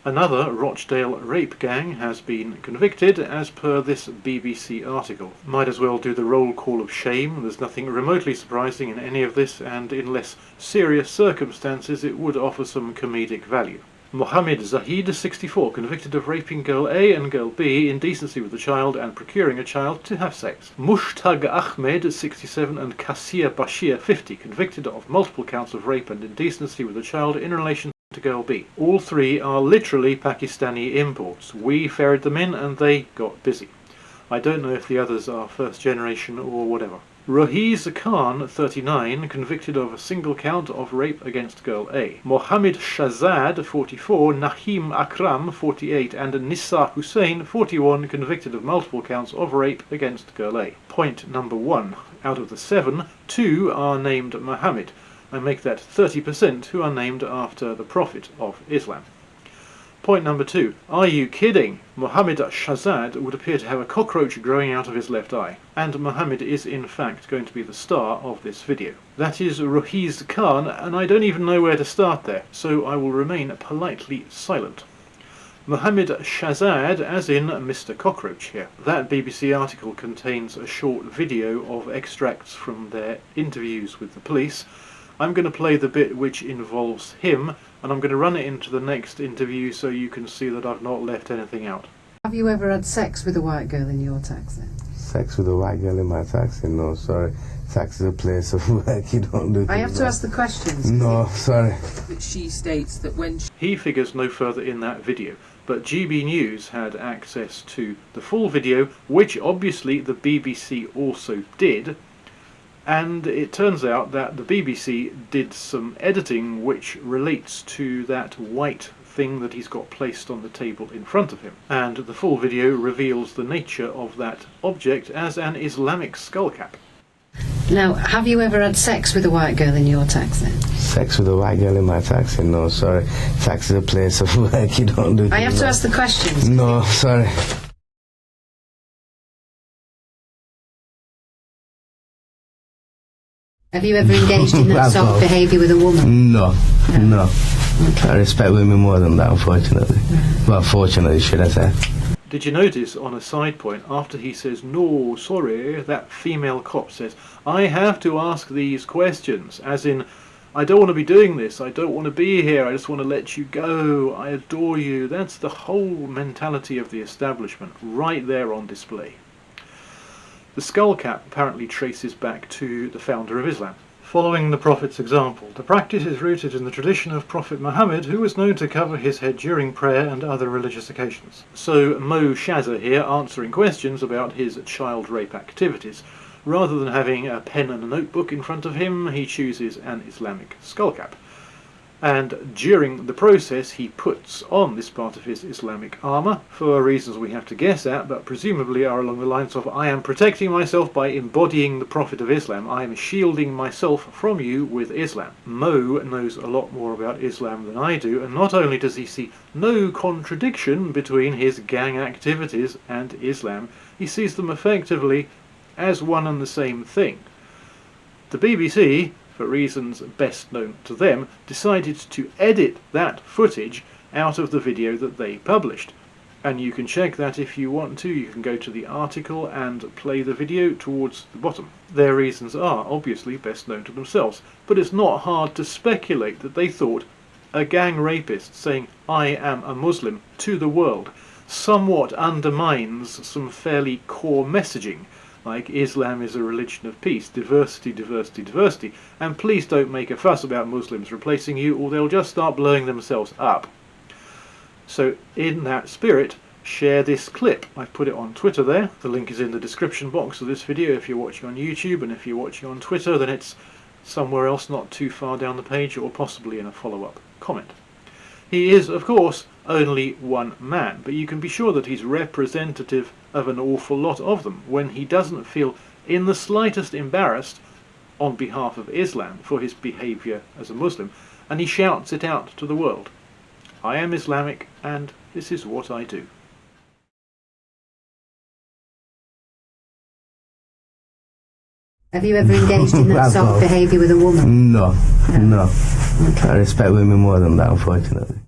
Another Rochdale rape gang has been convicted as per this BBC article. Might as well do the roll call of shame. There's nothing remotely surprising in any of this, and in less serious circumstances it would offer some comedic value. Mohammed Shahzad, 64, convicted of raping girl A and girl B, indecency with a child and procuring a child to have sex. Mushtaq Ahmed, 67, and Kasia Bashir, 50, convicted of multiple counts of rape and indecency with a child in relation to girl B. All three are literally Pakistani imports. We ferried them in and they got busy. I don't know if the others are first generation or whatever. Rahiz Khan, 39, convicted of a single count of rape against girl A. Mohammed Shahzad, 44, Naheem Akram, 48, and Nissa Hussain, 41, convicted of multiple counts of rape against girl A. Point number 1. Out of the 7, 2 are named Muhammad. I make that 30% who are named after the Prophet of Islam. Point number 2. Are you kidding? Mohammed Shahzad would appear to have a cockroach growing out of his left eye. And Mohammed is in fact going to be the star of this video. That is Rahiz Khan, and I don't even know where to start there, so I will remain politely silent. Mohammed Shahzad, as in Mr. Cockroach here. That BBC article contains a short video of extracts from their interviews with the police. I'm going to play the bit which involves him, and I'm going to run it into the next interview so you can see that I've not left anything out. Have you ever had sex with a white girl in your taxi? Sex with a white girl in my taxi? No, sorry. Taxi is a place of work, you don't do things. I have to ask the questions. No, sorry. But she states that when He figures no further in that video, but GB News had access to the full video, which obviously the BBC also did. And it turns out that the BBC did some editing which relates to that white thing that he's got placed on the table in front of him. And the full video reveals the nature of that object as an Islamic skullcap. Now, have you ever had sex with a white girl in your taxi? Sex with a white girl in my taxi? No, sorry. Taxi is a place of work, you don't do things. I have to ask the questions. No, sorry. Have you ever engaged in that sort of behaviour with a woman? No. Okay. I respect women more than that, unfortunately. Well, fortunately, should I say. Did you notice on a side point, after he says, no, sorry, that female cop says, I have to ask these questions, as in, I don't want to be doing this, I don't want to be here, I just want to let you go, I adore you. That's the whole mentality of the establishment, right there on display. The skullcap apparently traces back to the founder of Islam. Following the Prophet's example, the practice is rooted in the tradition of Prophet Muhammad, who was known to cover his head during prayer and other religious occasions. So Mo Shahzad here answering questions about his child rape activities. Rather than having a pen and a notebook in front of him, he chooses an Islamic skullcap. And during the process he puts on this part of his Islamic armour, for reasons we have to guess at, but presumably are along the lines of, I am protecting myself by embodying the Prophet of Islam, I am shielding myself from you with Islam. Mo knows a lot more about Islam than I do, and not only does he see no contradiction between his gang activities and Islam, he sees them effectively as one and the same thing. The BBC, for reasons best known to them, decided to edit that footage out of the video that they published. And you can check that if you want to. You can go to the article and play the video towards the bottom. Their reasons are obviously best known to themselves, but it's not hard to speculate that they thought a gang rapist saying, I am a Muslim, to the world somewhat undermines some fairly core messaging, like Islam is a religion of peace, diversity, diversity, diversity, and please don't make a fuss about Muslims replacing you or they'll just start blowing themselves up. So in that spirit, share this clip. I've put it on Twitter there. The link is in the description box of this video if you're watching on YouTube, and if you're watching on Twitter then it's somewhere else not too far down the page, or possibly in a follow-up comment. He is, of course, only one man, but you can be sure that he's representative of an awful lot of them when he doesn't feel in the slightest embarrassed on behalf of Islam for his behaviour as a Muslim, and he shouts it out to the world. I am Islamic and this is what I do. Have you ever engaged in that sort of behaviour with a woman? No. I respect women more than that, unfortunately.